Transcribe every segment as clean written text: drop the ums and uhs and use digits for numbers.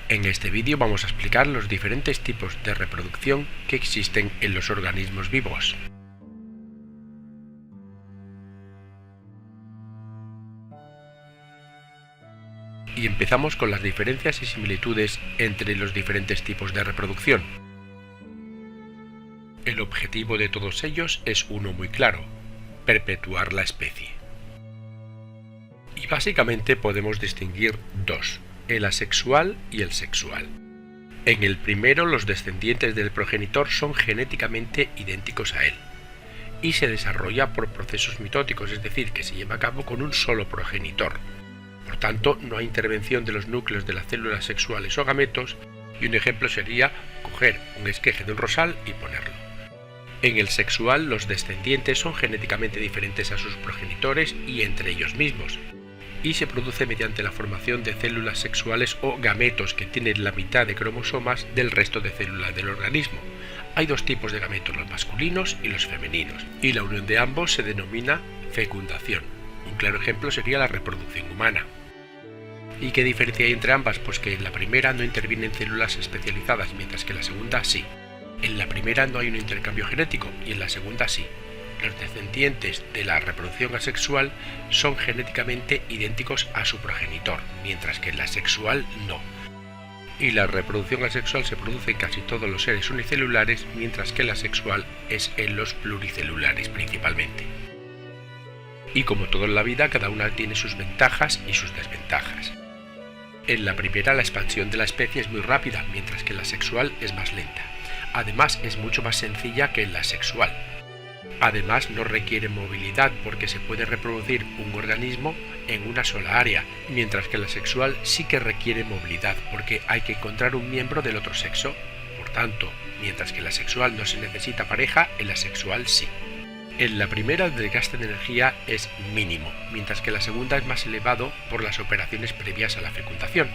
En este vídeo vamos a explicar los diferentes tipos de reproducción que existen en los organismos vivos. Y empezamos con las diferencias y similitudes entre los diferentes tipos de reproducción. El objetivo de todos ellos es uno muy claro: perpetuar la especie. Y básicamente podemos distinguir dos: el asexual y el sexual. En el primero, los descendientes del progenitor son genéticamente idénticos a él y se desarrolla por procesos mitóticos, es decir, que se lleva a cabo con un solo progenitor. Por tanto, no hay intervención de los núcleos de las células sexuales o gametos, y un ejemplo sería coger un esqueje de un rosal y ponerlo. En el sexual, los descendientes son genéticamente diferentes a sus progenitores y entre ellos mismos, y se produce mediante la formación de células sexuales o gametos que tienen la mitad de cromosomas del resto de células del organismo. Hay dos tipos de gametos, los masculinos y los femeninos, y la unión de ambos se denomina fecundación. Un claro ejemplo sería la reproducción humana. ¿Y qué diferencia hay entre ambas? Pues que en la primera no intervienen células especializadas, mientras que en la segunda sí. En la primera no hay un intercambio genético y en la segunda sí. Los descendientes de la reproducción asexual son genéticamente idénticos a su progenitor, mientras que en la sexual no. Y la reproducción asexual se produce en casi todos los seres unicelulares, mientras que la sexual es en los pluricelulares principalmente. Y como todo en la vida, cada una tiene sus ventajas y sus desventajas. En la primera, la expansión de la especie es muy rápida, mientras que en la sexual es más lenta. Además, es mucho más sencilla que en la sexual. Además, no requiere movilidad porque se puede reproducir un organismo en una sola área, mientras que la sexual sí que requiere movilidad porque hay que encontrar un miembro del otro sexo. Por tanto, mientras que en la sexual no se necesita pareja, en la sexual sí. En la primera, el desgaste de energía es mínimo, mientras que la segunda es más elevado por las operaciones previas a la fecundación.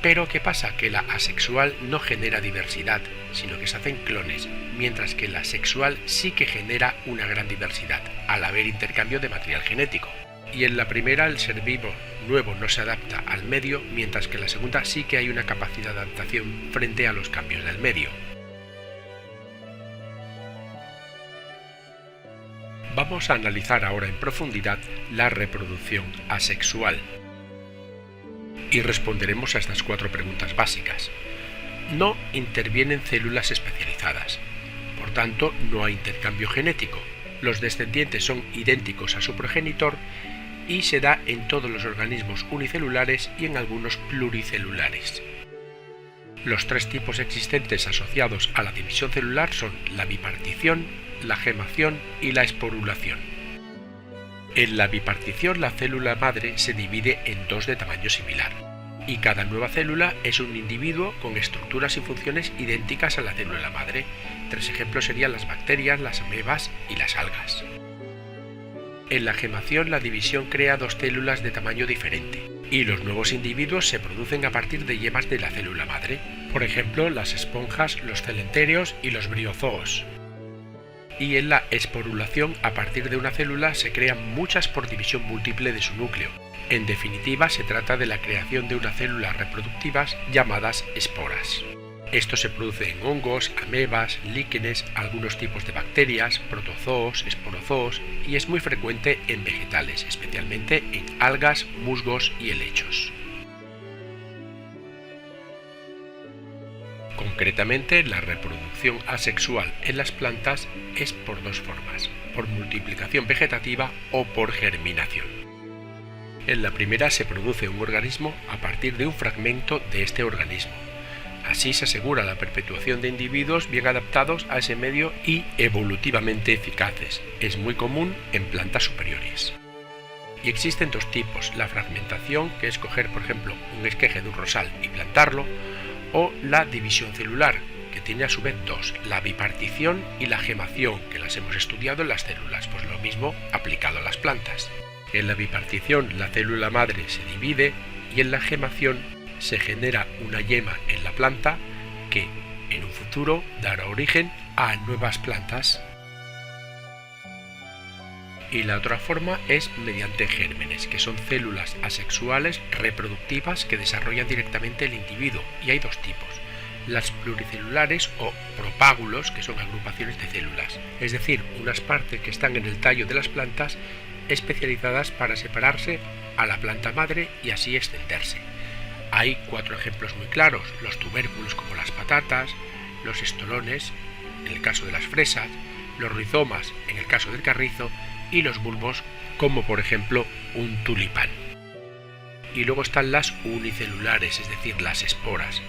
Pero ¿qué pasa? Que la asexual no genera diversidad, sino que se hacen clones, mientras que la sexual sí que genera una gran diversidad, al haber intercambio de material genético. Y en la primera, el ser vivo nuevo no se adapta al medio, mientras que en la segunda sí que hay una capacidad de adaptación frente a los cambios del medio. Vamos a analizar ahora en profundidad la reproducción asexual. Y responderemos a estas cuatro preguntas básicas. No intervienen células especializadas, por tanto no hay intercambio genético. Los descendientes son idénticos a su progenitor y se da en todos los organismos unicelulares y en algunos pluricelulares. Los tres tipos existentes asociados a la división celular son la bipartición, la gemación y la esporulación. En la bipartición, la célula madre se divide en dos de tamaño similar, y cada nueva célula es un individuo con estructuras y funciones idénticas a la célula madre. Tres ejemplos serían las bacterias, las amebas y las algas. En la gemación, la división crea dos células de tamaño diferente, y los nuevos individuos se producen a partir de yemas de la célula madre, por ejemplo las esponjas, los celentéreos y los briozoos. Y en la esporulación, a partir de una célula se crean muchas por división múltiple de su núcleo. En definitiva, se trata de la creación de unas células reproductivas llamadas esporas. Esto se produce en hongos, amebas, líquenes, algunos tipos de bacterias, protozoos, esporozoos y es muy frecuente en vegetales, especialmente en algas, musgos y helechos. Concretamente, la reproducción asexual en las plantas es por dos formas: por multiplicación vegetativa o por germinación. En la primera se produce un organismo a partir de un fragmento de este organismo. Así se asegura la perpetuación de individuos bien adaptados a ese medio y evolutivamente eficaces. Es muy común en plantas superiores. Y existen dos tipos: la fragmentación, que es coger, por ejemplo, un esqueje de un rosal y plantarlo, o la división celular, que tiene a su vez dos: la bipartición y la gemación, que las hemos estudiado en las células, pues lo mismo aplicado a las plantas. En la bipartición, la célula madre se divide y en la gemación se genera una yema en la planta que en un futuro dará origen a nuevas plantas. Y la otra forma es mediante gérmenes, que son células asexuales reproductivas que desarrollan directamente el individuo, y hay dos tipos: las pluricelulares o propágulos, que son agrupaciones de células, es decir, unas partes que están en el tallo de las plantas especializadas para separarse a la planta madre y así extenderse. Hay 4 ejemplos muy claros: los tubérculos como las patatas, los estolones en el caso de las fresas, los rizomas en el caso del carrizo y los bulbos como por ejemplo un tulipán. Y luego están las unicelulares, es decir, las esporas.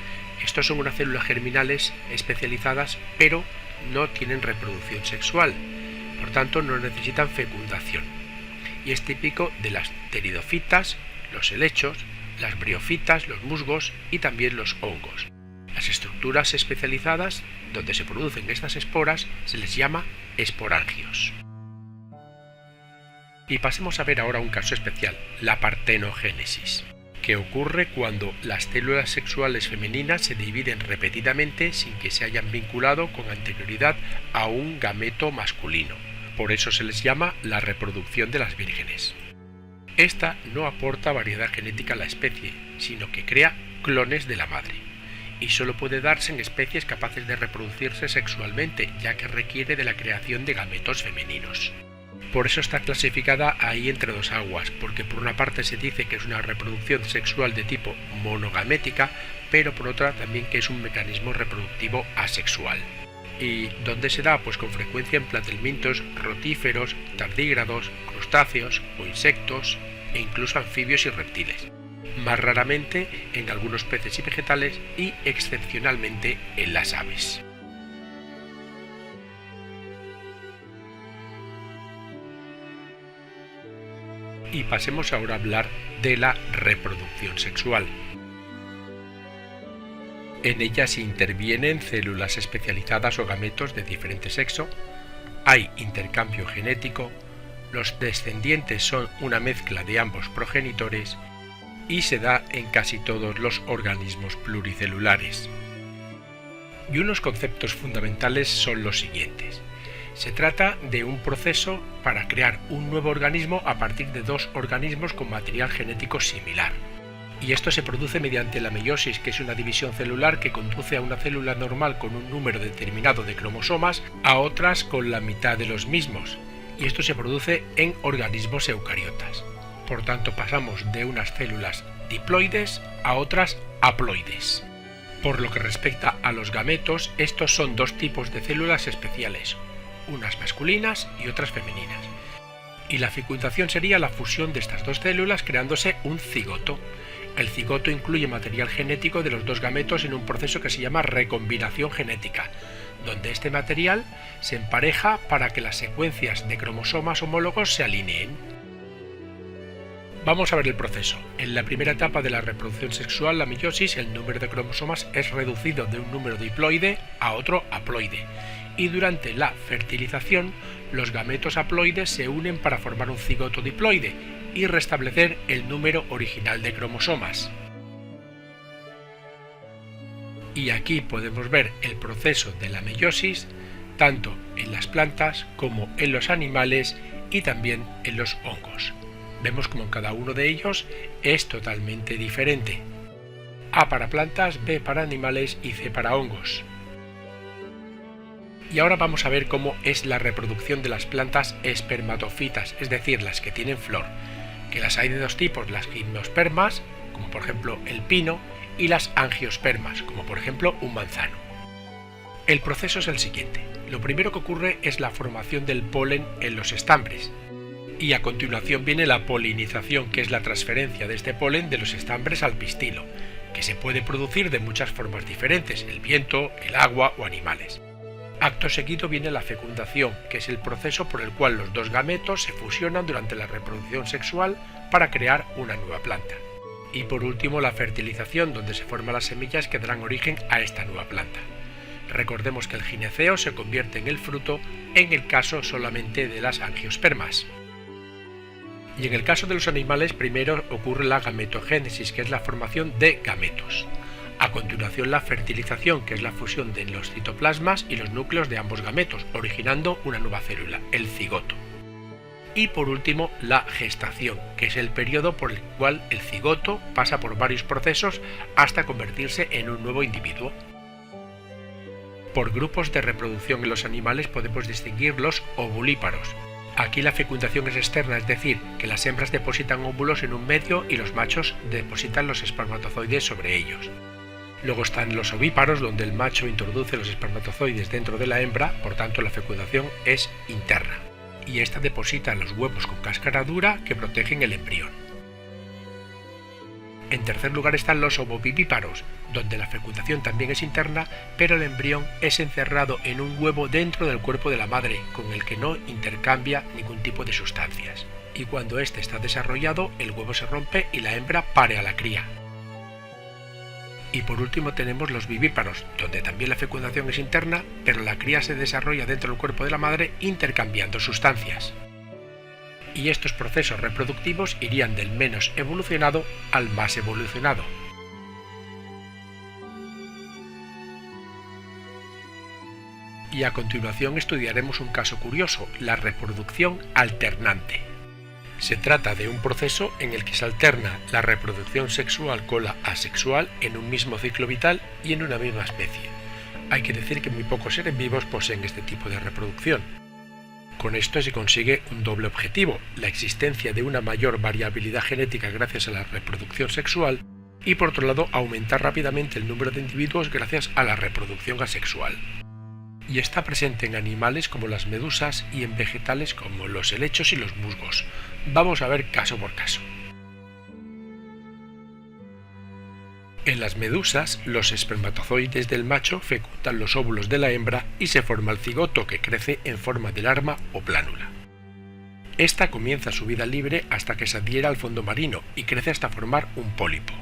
Estos son unas células germinales especializadas, pero no tienen reproducción sexual, por tanto no necesitan fecundación. Y es típico de las pteridofitas, los helechos, las briofitas, los musgos y también los hongos. Las estructuras especializadas donde se producen estas esporas se les llama esporangios. Y pasemos a ver ahora un caso especial, la partenogénesis, que ocurre cuando las células sexuales femeninas se dividen repetidamente sin que se hayan vinculado con anterioridad a un gameto masculino. Por eso se les llama la reproducción de las vírgenes. Esta no aporta variedad genética a la especie, sino que crea clones de la madre, y solo puede darse en especies capaces de reproducirse sexualmente, ya que requiere de la creación de gametos femeninos. Por eso está clasificada ahí entre dos aguas, porque por una parte se dice que es una reproducción sexual de tipo monogamética, pero por otra también que es un mecanismo reproductivo asexual. ¿Y dónde se da? Pues con frecuencia en platelmintos, rotíferos, tardígrados, crustáceos o insectos e incluso anfibios y reptiles. Más raramente en algunos peces y vegetales y excepcionalmente en las aves. Y pasemos ahora a hablar de la reproducción sexual. En ella se intervienen células especializadas o gametos de diferente sexo, hay intercambio genético, los descendientes son una mezcla de ambos progenitores y se da en casi todos los organismos pluricelulares. Y unos conceptos fundamentales son los siguientes. Se trata de un proceso para crear un nuevo organismo a partir de dos organismos con material genético similar. Y esto se produce mediante la meiosis, que es una división celular que conduce a una célula normal con un número determinado de cromosomas a otras con la mitad de los mismos. Y esto se produce en organismos eucariotas. Por tanto, pasamos de unas células diploides a otras haploides. Por lo que respecta a los gametos, estos son dos tipos de células especiales, unas masculinas y otras femeninas. Y la fecundación sería la fusión de estas dos células creándose un cigoto. El cigoto incluye material genético de los dos gametos en un proceso que se llama recombinación genética, donde este material se empareja para que las secuencias de cromosomas homólogos se alineen. Vamos a ver el proceso. En la primera etapa de la reproducción sexual, la meiosis, el número de cromosomas es reducido de un número diploide a otro haploide. Y durante la fertilización, los gametos haploides se unen para formar un cigoto diploide y restablecer el número original de cromosomas. Y aquí podemos ver el proceso de la meiosis tanto en las plantas como en los animales y también en los hongos. Vemos como cada uno de ellos es totalmente diferente. A para plantas, B para animales y C para hongos. Y ahora vamos a ver cómo es la reproducción de las plantas espermatofitas, es decir, las que tienen flor, que las hay de dos tipos, las gimnospermas, como por ejemplo el pino, y las angiospermas, como por ejemplo un manzano. El proceso es el siguiente. Lo primero que ocurre es la formación del polen en los estambres, y a continuación viene la polinización, que es la transferencia de este polen de los estambres al pistilo, que se puede producir de muchas formas diferentes, el viento, el agua o animales. Acto seguido viene la fecundación, que es el proceso por el cual los dos gametos se fusionan durante la reproducción sexual para crear una nueva planta. Y por último la fertilización, donde se forman las semillas que darán origen a esta nueva planta. Recordemos que el gineceo se convierte en el fruto en el caso solamente de las angiospermas. Y en el caso de los animales primero ocurre la gametogénesis, que es la formación de gametos. A continuación la fertilización, que es la fusión de los citoplasmas y los núcleos de ambos gametos, originando una nueva célula, el cigoto. Y por último, la gestación, que es el periodo por el cual el cigoto pasa por varios procesos hasta convertirse en un nuevo individuo. Por grupos de reproducción en los animales podemos distinguir los ovulíparos. Aquí la fecundación es externa, es decir, que las hembras depositan óvulos en un medio y los machos depositan los espermatozoides sobre ellos. Luego están los ovíparos, donde el macho introduce los espermatozoides dentro de la hembra, por tanto la fecundación es interna. Y esta deposita los huevos con cáscara dura que protegen el embrión. En tercer lugar están los ovovivíparos, donde la fecundación también es interna, pero el embrión es encerrado en un huevo dentro del cuerpo de la madre, con el que no intercambia ningún tipo de sustancias. Y cuando éste está desarrollado, el huevo se rompe y la hembra pare a la cría. Y por último tenemos los vivíparos, donde también la fecundación es interna, pero la cría se desarrolla dentro del cuerpo de la madre intercambiando sustancias. Y estos procesos reproductivos irían del menos evolucionado al más evolucionado. Y a continuación estudiaremos un caso curioso, la reproducción alternante. Se trata de un proceso en el que se alterna la reproducción sexual con la asexual en un mismo ciclo vital y en una misma especie. Hay que decir que muy pocos seres vivos poseen este tipo de reproducción. Con esto se consigue un doble objetivo, la existencia de una mayor variabilidad genética gracias a la reproducción sexual y por otro lado aumentar rápidamente el número de individuos gracias a la reproducción asexual. Y está presente en animales como las medusas y en vegetales como los helechos y los musgos. Vamos a ver caso por caso. En las medusas, los espermatozoides del macho fecundan los óvulos de la hembra y se forma el cigoto que crece en forma de larva o plánula. Esta comienza su vida libre hasta que se adhiere al fondo marino y crece hasta formar un pólipo.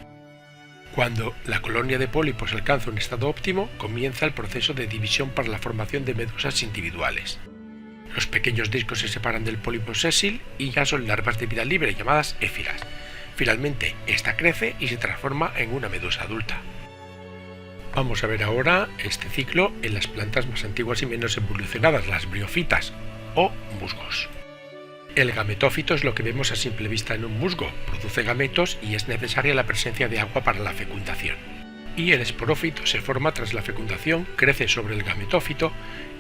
Cuando la colonia de pólipos alcanza un estado óptimo, comienza el proceso de división para la formación de medusas individuales. Los pequeños discos se separan del pólipo sésil y ya son larvas de vida libre llamadas éfiras. Finalmente, esta crece y se transforma en una medusa adulta. Vamos a ver ahora este ciclo en las plantas más antiguas y menos evolucionadas, las briófitas o musgos. El gametófito es lo que vemos a simple vista en un musgo, produce gametos y es necesaria la presencia de agua para la fecundación. Y el esporófito se forma tras la fecundación, crece sobre el gametófito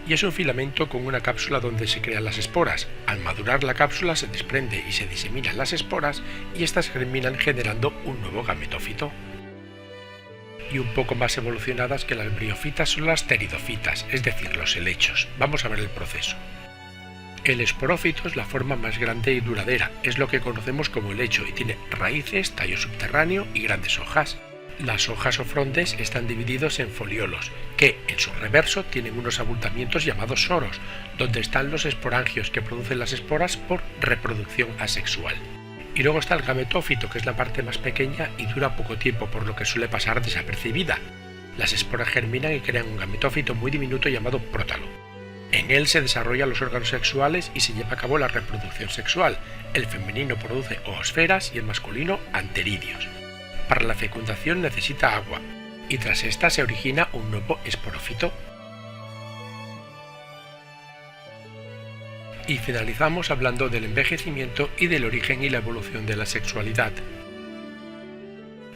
y es un filamento con una cápsula donde se crean las esporas. Al madurar la cápsula se desprende y se diseminan las esporas y estas germinan generando un nuevo gametófito. Y un poco más evolucionadas que las briófitas son las pteridofitas, es decir, los helechos. Vamos a ver el proceso. El esporófito es la forma más grande y duradera, es lo que conocemos como helecho y tiene raíces, tallo subterráneo y grandes hojas. Las hojas o frondes están divididos en foliolos, que en su reverso tienen unos abultamientos llamados soros, donde están los esporangios que producen las esporas por reproducción asexual. Y luego está el gametófito, que es la parte más pequeña y dura poco tiempo, por lo que suele pasar desapercibida. Las esporas germinan y crean un gametófito muy diminuto llamado prótalo. En él se desarrollan los órganos sexuales y se lleva a cabo la reproducción sexual. El femenino produce oosferas y el masculino anteridios. Para la fecundación necesita agua, y tras esta se origina un nuevo esporófito. Y finalizamos hablando del envejecimiento y del origen y la evolución de la sexualidad.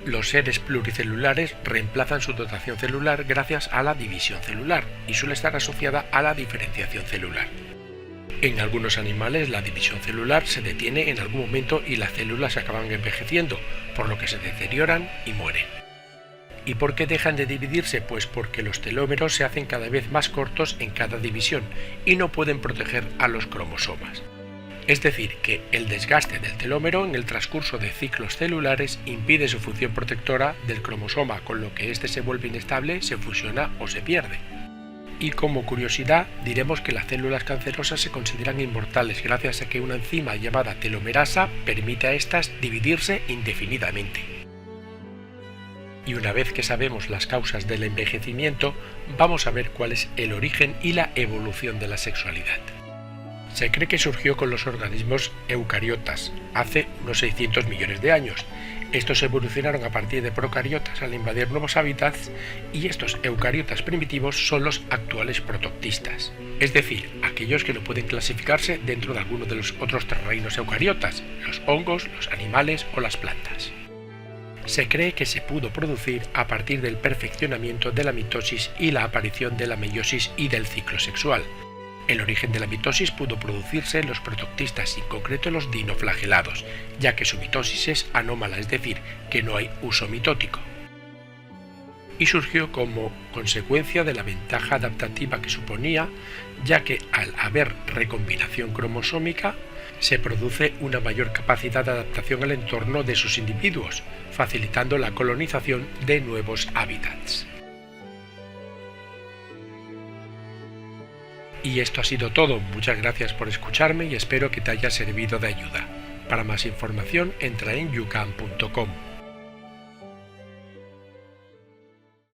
Los seres pluricelulares reemplazan su dotación celular gracias a la división celular y suele estar asociada a la diferenciación celular. En algunos animales la división celular se detiene en algún momento y las células acaban envejeciendo, por lo que se deterioran y mueren. ¿Y por qué dejan de dividirse? Pues porque los telómeros se hacen cada vez más cortos en cada división y no pueden proteger a los cromosomas. Es decir, que el desgaste del telómero en el transcurso de ciclos celulares impide su función protectora del cromosoma, con lo que éste se vuelve inestable, se fusiona o se pierde. Y como curiosidad, diremos que las células cancerosas se consideran inmortales gracias a que una enzima llamada telomerasa permite a estas dividirse indefinidamente. Y una vez que sabemos las causas del envejecimiento, vamos a ver cuál es el origen y la evolución de la sexualidad. Se cree que surgió con los organismos eucariotas, hace unos 600 millones de años. Estos evolucionaron a partir de procariotas al invadir nuevos hábitats y estos eucariotas primitivos son los actuales protoctistas. Es decir, aquellos que no pueden clasificarse dentro de alguno de los otros tres reinos eucariotas, los hongos, los animales o las plantas. Se cree que se pudo producir a partir del perfeccionamiento de la mitosis y la aparición de la meiosis y del ciclo sexual. El origen de la mitosis pudo producirse en los protoctistas y en concreto en los dinoflagelados, ya que su mitosis es anómala, es decir, que no hay uso mitótico. Y surgió como consecuencia de la ventaja adaptativa que suponía, ya que al haber recombinación cromosómica, se produce una mayor capacidad de adaptación al entorno de sus individuos, facilitando la colonización de nuevos hábitats. Y esto ha sido todo, muchas gracias por escucharme y espero que te haya servido de ayuda. Para más información entra en yucam.com.